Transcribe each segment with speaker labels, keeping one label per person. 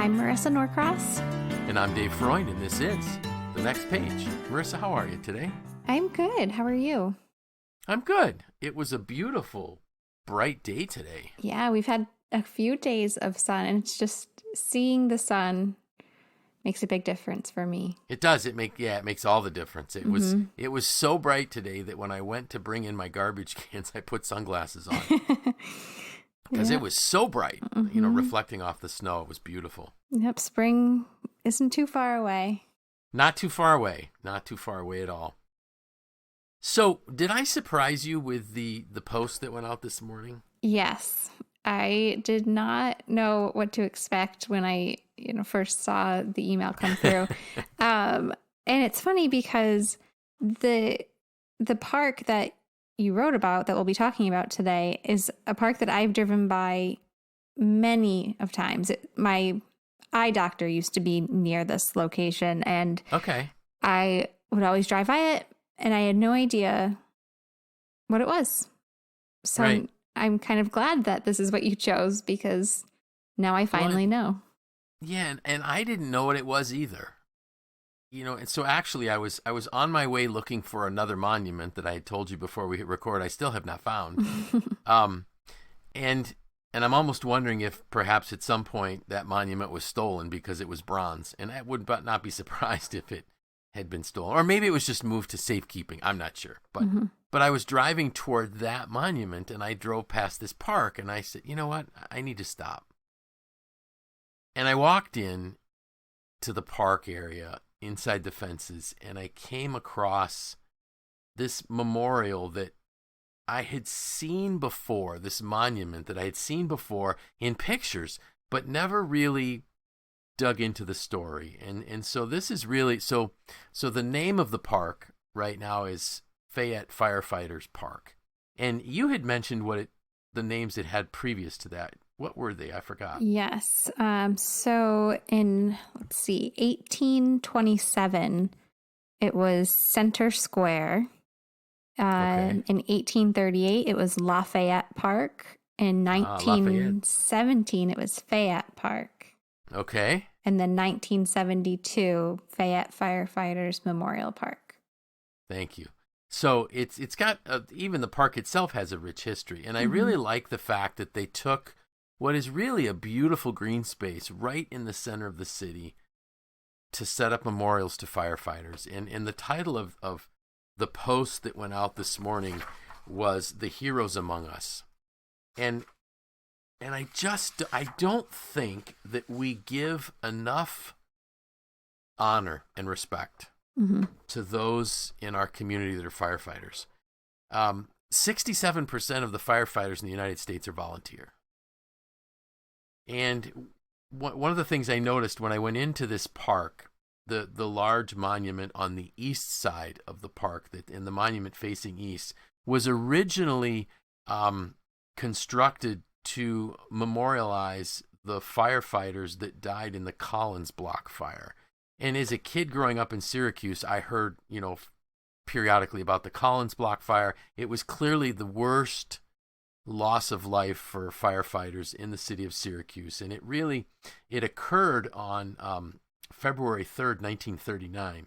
Speaker 1: I'm Marissa Norcross.
Speaker 2: And I'm Dave Freund, and this is The Next Page. Marissa, how are you today?
Speaker 1: I'm good. How are you?
Speaker 2: I'm good. It was a beautiful, bright day today.
Speaker 1: Yeah, we've had a few days of sun, and it's just seeing the sun makes a big difference for me.
Speaker 2: It does. It makes all the difference. It was so bright today that when I went to bring in my garbage cans, I put sunglasses on because it was so bright, reflecting off the snow. It was beautiful.
Speaker 1: Yep, spring isn't too far away.
Speaker 2: Not too far away. Not too far away at all. So, did I surprise you with the post that went out this morning?
Speaker 1: Yes. I did not know what to expect when I, first saw the email come through. And it's funny because the park that you wrote about that we'll be talking about today is a park that I've driven by many of times. My eye doctor used to be near this location, and I would always drive by it, and I had no idea what it was. So
Speaker 2: right.
Speaker 1: I'm kind of glad that this is what you chose, because now I finally know.
Speaker 2: Yeah, and I didn't know what it was either. And so actually I was on my way looking for another monument that I had told you before we hit record. I still have not found. And I'm almost wondering if perhaps at some point that monument was stolen because it was bronze. And I would not be surprised if it had been stolen. Or maybe it was just moved to safekeeping. I'm not sure. But I was driving toward that monument, and I drove past this park, and I said, you know what? I need to stop. And I walked in to the park area inside the fences, and I came across this memorial that I had seen before, this monument that I had seen before in pictures, but never really dug into the story. And so this is really, so the name of the park right now is Fayette Firefighters Park. And you had mentioned the names it had previous to that. What were they? I forgot.
Speaker 1: Yes. So in, 1827, it was Center Square. In 1838, it was Lafayette Park. In 1917, it was Fayette Park.
Speaker 2: Okay.
Speaker 1: And then 1972, Fayette Firefighters Memorial Park.
Speaker 2: Thank you. So it's got, even the park itself has a rich history. And I really like the fact that they took what is really a beautiful green space right in the center of the city to set up memorials to firefighters. And the title of the post that went out this morning was The Heroes Among Us. And I don't think that we give enough honor and respect to those in our community that are firefighters. 67% of the firefighters in the United States are volunteer. And one of the things I noticed when I went into this park, the large monument on the east side of the park, and the monument facing east, was originally constructed to memorialize the firefighters that died in the Collins Block fire. And as a kid growing up in Syracuse, I heard, periodically about the Collins Block fire. It was clearly the worst loss of life for firefighters in the city of Syracuse. And it occurred on February 3rd, 1939.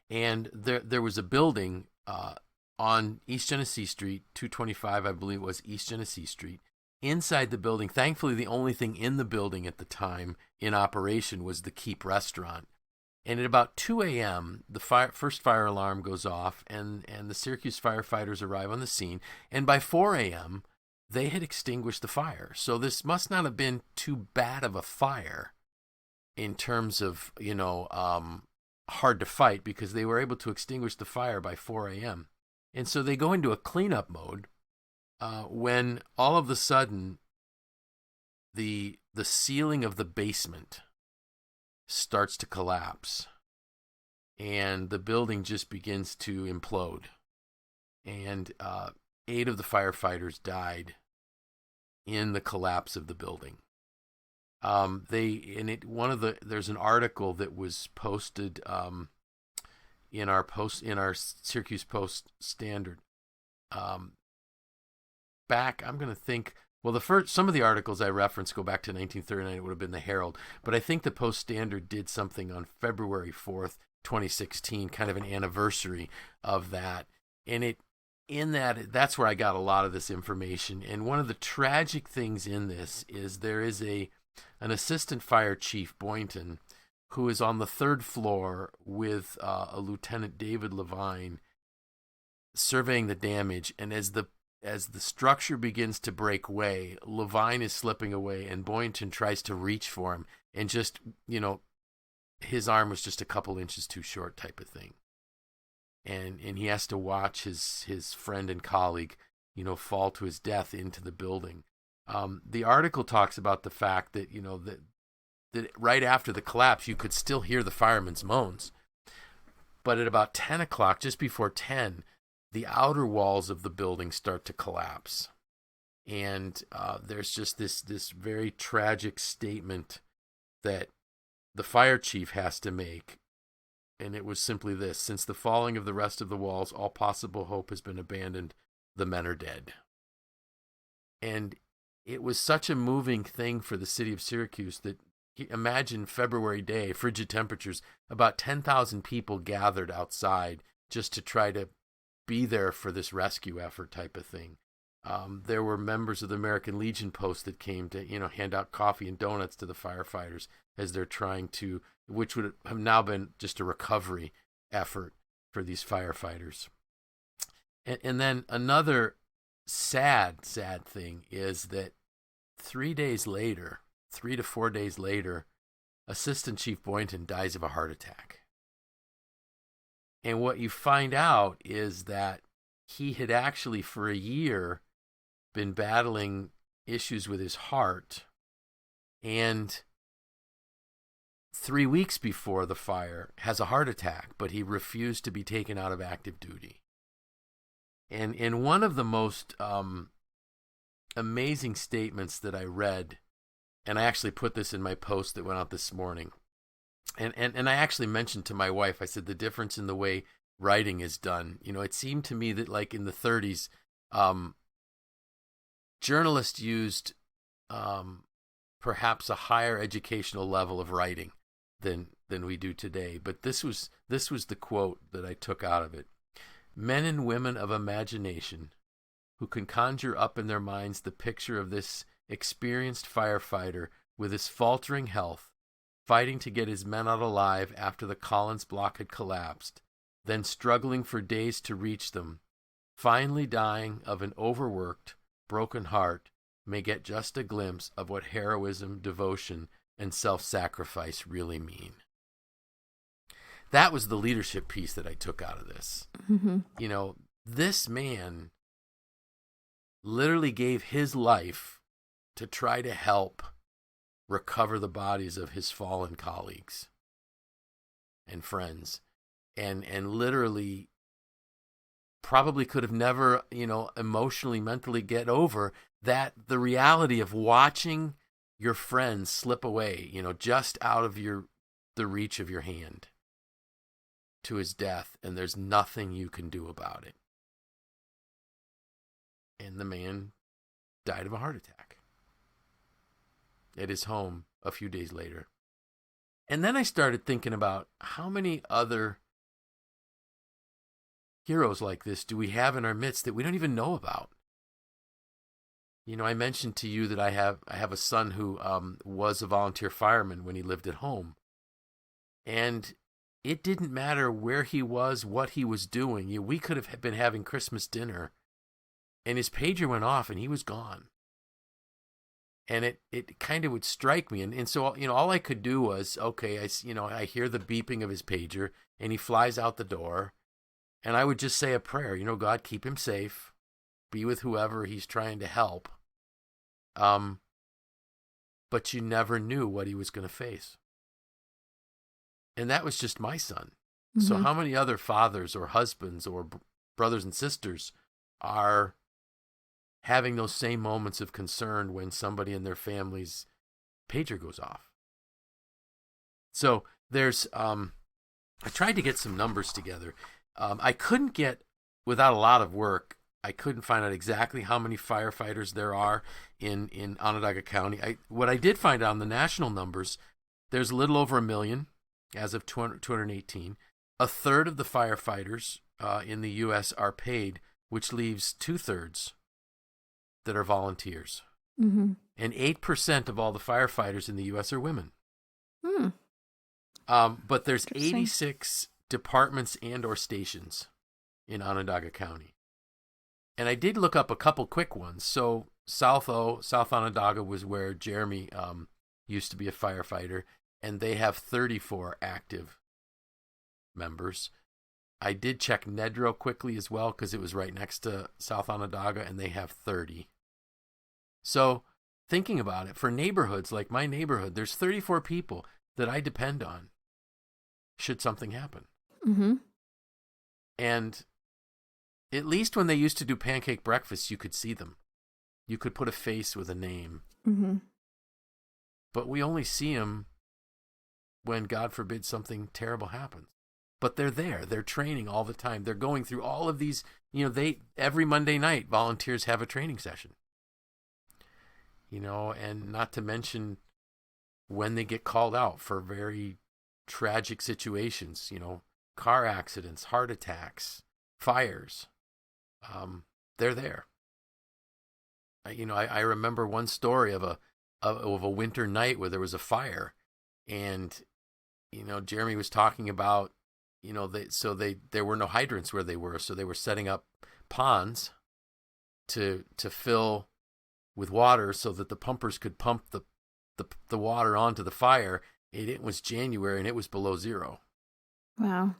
Speaker 2: And there was a building on East Genesee Street, 225, I believe it was East Genesee Street. Inside the building, thankfully the only thing in the building at the time in operation was the Keep restaurant. And at about 2 a.m., the first fire alarm goes off, and the Syracuse firefighters arrive on the scene. And by 4 a.m., they had extinguished the fire. So this must not have been too bad of a fire in terms of, hard to fight, because they were able to extinguish the fire by 4 a.m. And so they go into a cleanup mode when all of a sudden the ceiling of the basement starts to collapse, and the building just begins to implode. And 8 of the firefighters died in the collapse of the building. There's an article that was posted in our Syracuse Post Standard back, I'm going to think, Well, some of the articles I referenced go back to 1939. It would have been the Herald, but I think the Post-Standard did something on February 4th, 2016, kind of an anniversary of that. And that's where I got a lot of this information. And one of the tragic things in this is there is an assistant fire chief, Boynton, who is on the third floor with a Lieutenant David Levine surveying the damage. And as the structure begins to break away, Levine is slipping away, and Boynton tries to reach for him, and just, his arm was just a couple inches too short, type of thing. And he has to watch his friend and colleague, fall to his death into the building. The article talks about the fact that, that right after the collapse, you could still hear the firemen's moans. But at about 10 o'clock, just before 10, the outer walls of the building start to collapse. And there's just this very tragic statement that the fire chief has to make. And it was simply this: since the falling of the rest of the walls, all possible hope has been abandoned. The men are dead. And it was such a moving thing for the city of Syracuse that, imagine February day, frigid temperatures, about 10,000 people gathered outside just to try to be there for this rescue effort, type of thing. There were members of the American Legion Post that came to, hand out coffee and donuts to the firefighters as they're trying to, which would have now been just a recovery effort for these firefighters. And then another sad thing is that 3 to 4 days later, Assistant Chief Boynton dies of a heart attack. And what you find out is that he had actually, for a year, been battling issues with his heart. And 3 weeks before the fire, has a heart attack, but he refused to be taken out of active duty. And in one of the most amazing statements that I read, and I actually put this in my post that went out this morning, and I actually mentioned to my wife, I said, the difference in the way writing is done. It seemed to me that, like in the 30s, journalists used perhaps a higher educational level of writing than we do today. But this was the quote that I took out of it: "Men and women of imagination who can conjure up in their minds the picture of this experienced firefighter with his faltering health, fighting to get his men out alive after the Collins block had collapsed, then struggling for days to reach them, finally dying of an overworked, broken heart, may get just a glimpse of what heroism, devotion, and self-sacrifice really mean." That was the leadership piece that I took out of this.
Speaker 1: Mm-hmm.
Speaker 2: This man literally gave his life to try to help recover the bodies of his fallen colleagues and friends, and literally probably could have never, emotionally, mentally get over that, the reality of watching your friends slip away, just out of the reach of your hand to his death, and there's nothing you can do about it. And the man died of a heart attack at his home a few days later. And then I started thinking about how many other heroes like this do we have in our midst that we don't even know about. I mentioned to you that I have a son who was a volunteer fireman when he lived at home. And it didn't matter where he was, what he was doing. We could have been having Christmas dinner, and his pager went off and he was gone. And it kind of would strike me. And so, all I could do was, okay, I hear the beeping of his pager, and he flies out the door, and I would just say a prayer, God, keep him safe, be with whoever he's trying to help. But you never knew what he was going to face. And that was just my son. Mm-hmm. So how many other fathers or husbands or brothers and sisters are having those same moments of concern when somebody in their family's pager goes off? So there's, I tried to get some numbers together. I couldn't get, without a lot of work, I couldn't find out exactly how many firefighters there are in Onondaga County. What I did find out on the national numbers, there's a little over 1 million as of 218. A third of the firefighters in the U.S. are paid, which leaves 2/3 that are volunteers.
Speaker 1: Mm-hmm.
Speaker 2: And 8% of all the firefighters in the U.S. are women.
Speaker 1: Hmm.
Speaker 2: But there's 86 departments and or stations in Onondaga County. And I did look up a couple quick ones. So South Onondaga was where Jeremy used to be a firefighter, and they have 34 active members. I did check Nedrow quickly as well because it was right next to South Onondaga, and they have 30. So thinking about it, for neighborhoods like my neighborhood, there's 34 people that I depend on should something happen.
Speaker 1: Mm-hmm.
Speaker 2: And at least when they used to do pancake breakfast, you could see them. You could put a face with a name.
Speaker 1: Mm-hmm. But
Speaker 2: we only see them when, God forbid, something terrible happens. But they're there. They're training all the time. They're going through all of these, every Monday night, volunteers have a training session. And not to mention when they get called out for very tragic situations, car accidents, heart attacks, fires. They're there. I remember one story of a winter night where there was a fire, and Jeremy was talking about there were no hydrants where they were, so they were setting up ponds to fill with water so that the pumpers could pump the water onto the fire. And it was January and it was below zero.
Speaker 1: Wow.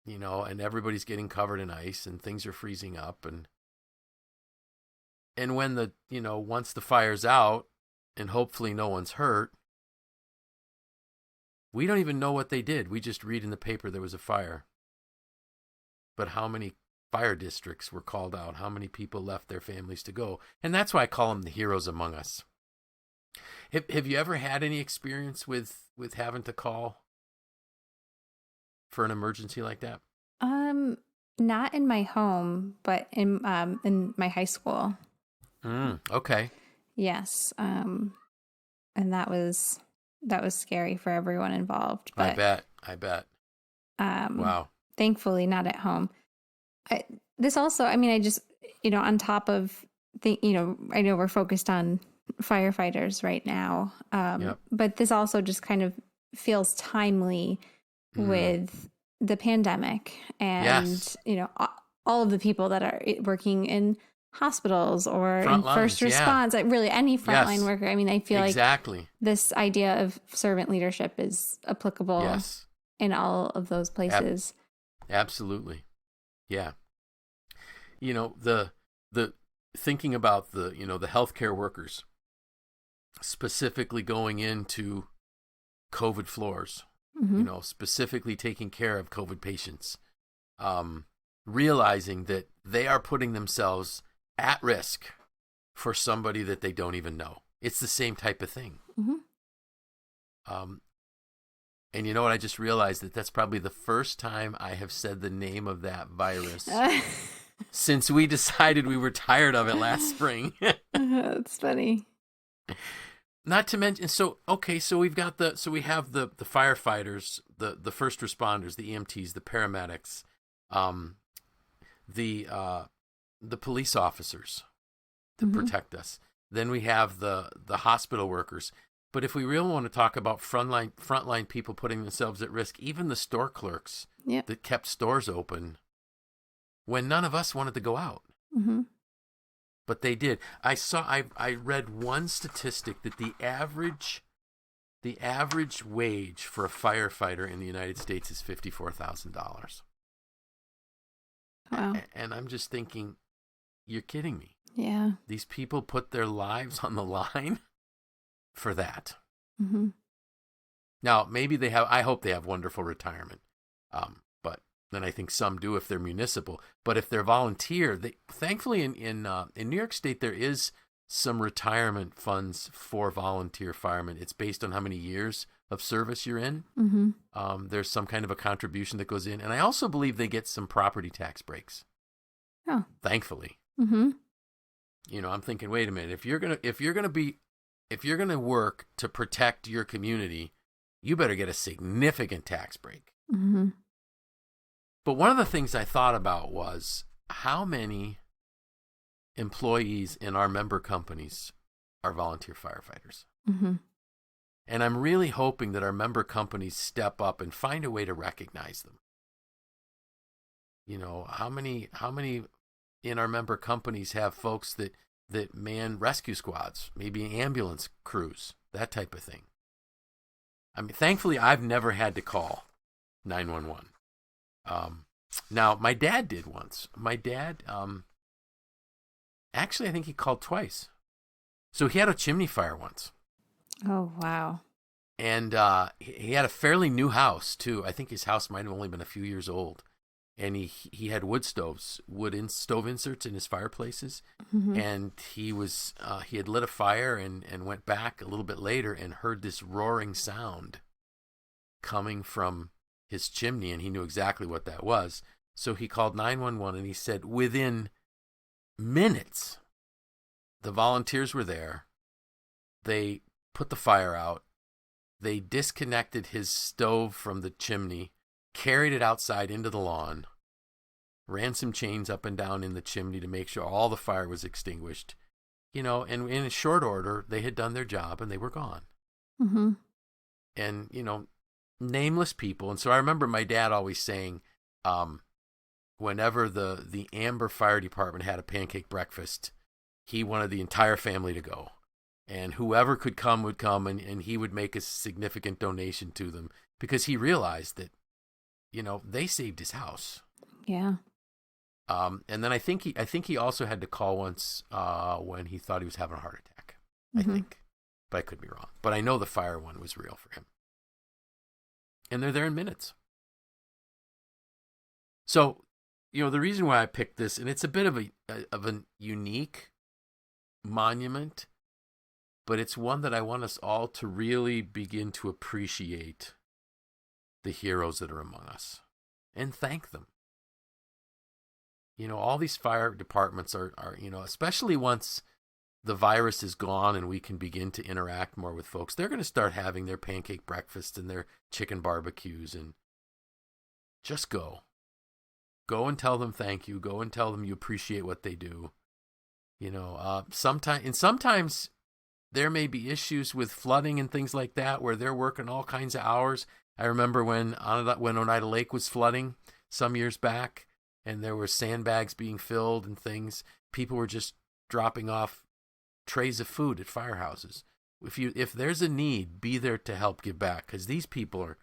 Speaker 2: And everybody's getting covered in ice and things are freezing up, and when once the fire's out and hopefully no one's hurt, we don't even know what they did. We just read in the paper there was a fire. But how many fire districts were called out? How many people left their families to go? And that's why I call them the heroes among us. Have you ever had any experience with having to call for an emergency like that?
Speaker 1: Not in my home, but in my high school.
Speaker 2: Okay.
Speaker 1: Yes. And that was scary for everyone involved. But,
Speaker 2: I bet.
Speaker 1: Wow. Thankfully, not at home. This also, I just, on top of I know we're focused on firefighters right now,
Speaker 2: Yep.
Speaker 1: but this also just kind of feels timely with the pandemic and,
Speaker 2: Yes.
Speaker 1: All of the people that are working in hospitals or
Speaker 2: Front
Speaker 1: in
Speaker 2: lines,
Speaker 1: first response, really any frontline worker. I feel
Speaker 2: exactly.
Speaker 1: like this idea of servant leadership is applicable
Speaker 2: Yes.
Speaker 1: in all of those places.
Speaker 2: Absolutely. Yeah. The thinking about the healthcare workers specifically going into COVID floors,
Speaker 1: Mm-hmm.
Speaker 2: specifically taking care of COVID patients, realizing that they are putting themselves at risk for somebody that they don't even know. It's the same type of thing.
Speaker 1: Mm-hmm.
Speaker 2: And you know what? I just realized that's probably the first time I have said the name of that virus since we decided we were tired of it last spring.
Speaker 1: That's funny.
Speaker 2: Not to mention, so we have the firefighters, the first responders, the EMTs, the paramedics, the police officers that protect us. Then we have the hospital workers. But if we really want to talk about frontline people putting themselves at risk, even the store clerks that kept stores open when none of us wanted to go out.
Speaker 1: Mm-hmm.
Speaker 2: But they did. I read one statistic that the average wage for a firefighter in the United States is $54,000.
Speaker 1: Wow.
Speaker 2: And I'm just thinking, you're kidding me.
Speaker 1: Yeah.
Speaker 2: These people put their lives on the line for that.
Speaker 1: Mm-hmm.
Speaker 2: Now, maybe they have, I hope they have wonderful retirement. But then I think some do if they're municipal. But if they're volunteer, thankfully in New York State, there is some retirement funds for volunteer firemen. It's based on how many years of service you're in.
Speaker 1: Mm-hmm.
Speaker 2: There's some kind of a contribution that goes in. And I also believe they get some property tax breaks.
Speaker 1: Oh.
Speaker 2: Thankfully.
Speaker 1: Mm-hmm.
Speaker 2: You know, I'm thinking, wait a minute, if you're gonna work to protect your community, you better get a significant tax break.
Speaker 1: Mm-hmm.
Speaker 2: But one of the things I thought about was how many employees in our member companies are volunteer firefighters.
Speaker 1: Mm-hmm.
Speaker 2: And I'm really hoping that our member companies step up and find a way to recognize them. You know, how many in our member companies have folks that man rescue squads, maybe ambulance crews, that type of thing. I mean, thankfully, I've never had to call 911. Now, my dad did once. My dad, actually, I think he called twice. So he had a chimney fire once.
Speaker 1: Oh, wow.
Speaker 2: And he had a fairly new house, too. I think his house might have only been a few years old. And he had wood stove inserts in his fireplaces.
Speaker 1: Mm-hmm.
Speaker 2: And he had lit a fire and went back a little bit later and heard this roaring sound coming from his chimney, and he knew exactly what that was. So he called 911, and he said within minutes, the volunteers were there. They put the fire out. They disconnected his stove from the chimney, carried it outside into the lawn, ran some chains up and down in the chimney to make sure all the fire was extinguished. You know, and in a short order, they had done their job and they were gone.
Speaker 1: Mm-hmm.
Speaker 2: And, you know, nameless people. And so I remember my dad always saying, whenever the Amber Fire Department had a pancake breakfast, he wanted the entire family to go. And whoever could come would come, and he would make a significant donation to them because he realized that, you know, they saved his house.
Speaker 1: Yeah.
Speaker 2: And then I think he also had to call once when he thought he was having a heart attack.
Speaker 1: Mm-hmm.
Speaker 2: I think, but I could be wrong. But I know the fire one was real for him. And they're there in minutes. So, you know, the reason why I picked this, and it's a bit of a unique monument, but it's one that I want us all to really begin to appreciate the heroes that are among us and thank them. You know, all these fire departments are, you know, especially once the virus is gone and we can begin to interact more with folks, they're going to start having their pancake breakfasts and their chicken barbecues, and just go. Go and tell them thank you. Go and tell them you appreciate what they do. You know, sometimes there may be issues with flooding and things like that where they're working all kinds of hours. I remember when Oneida Lake was flooding some years back and there were sandbags being filled and things. People were just dropping off trays of food at firehouses. If there's a need, be there to help give back, because these people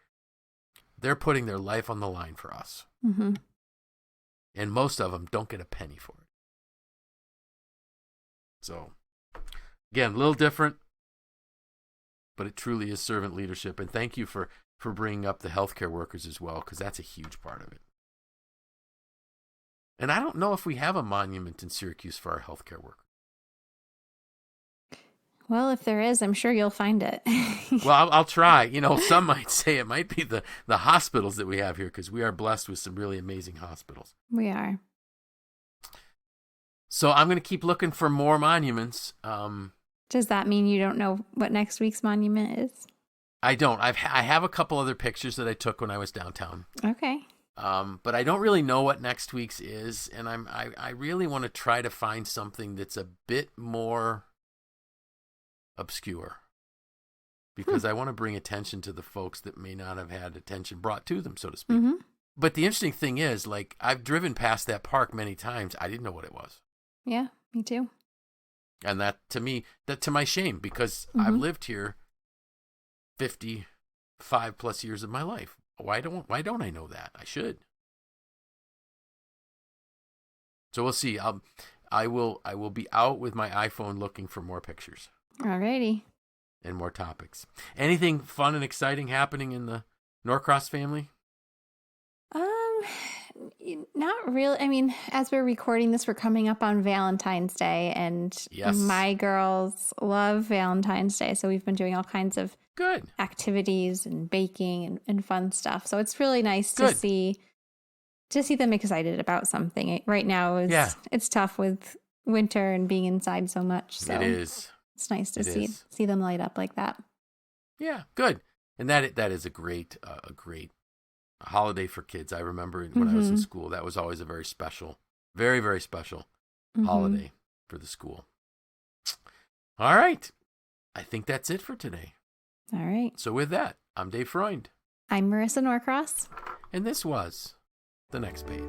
Speaker 2: they're putting their life on the line for us.
Speaker 1: Mm-hmm.
Speaker 2: And most of them don't get a penny for it. So, again, a little different, but it truly is servant leadership. And thank you for bringing up the healthcare workers as well, because that's a huge part of it. And I don't know if we have a monument in Syracuse for our healthcare workers.
Speaker 1: Well, if there is, I'm sure you'll find it.
Speaker 2: Well, I'll try. You know, some might say it might be the hospitals that we have here, because we are blessed with some really amazing hospitals.
Speaker 1: We are.
Speaker 2: So I'm going to keep looking for more monuments.
Speaker 1: Does that mean you don't know what next week's monument is?
Speaker 2: I don't. I have a couple other pictures that I took when I was downtown.
Speaker 1: Okay.
Speaker 2: But I don't really know what next week's is, and I really want to try to find something that's a bit more obscure, because I want to bring attention to the folks that may not have had attention brought to them, so to speak.
Speaker 1: Mm-hmm.
Speaker 2: But the interesting thing is, like, I've driven past that park many times. I didn't know what it was.
Speaker 1: Yeah, me too.
Speaker 2: And that to my shame, because
Speaker 1: Mm-hmm.
Speaker 2: I've lived here 55 plus years of my life. Why don't I know that? I should. So we'll see. I will be out with my iPhone looking for more pictures.
Speaker 1: Alrighty.
Speaker 2: And more topics. Anything fun and exciting happening in the Norcross family?
Speaker 1: Not really. I mean, as we're recording this, we're coming up on Valentine's Day, and
Speaker 2: Yes.
Speaker 1: My girls love Valentine's Day, so we've been doing all kinds of
Speaker 2: Good.
Speaker 1: activities and baking and fun stuff. So it's really nice to
Speaker 2: Good.
Speaker 1: see to see them excited about something right now it's tough with winter and being inside so much. So
Speaker 2: it is.
Speaker 1: It's nice to see them light up like that.
Speaker 2: Yeah, good. And that is a great holiday for kids. I remember when I was in school, that was always a very special, very, very special holiday for the school. All right. I think that's it for today.
Speaker 1: All right.
Speaker 2: So with that, I'm Dave Freund.
Speaker 1: I'm Marissa Norcross.
Speaker 2: And this was The Next Page.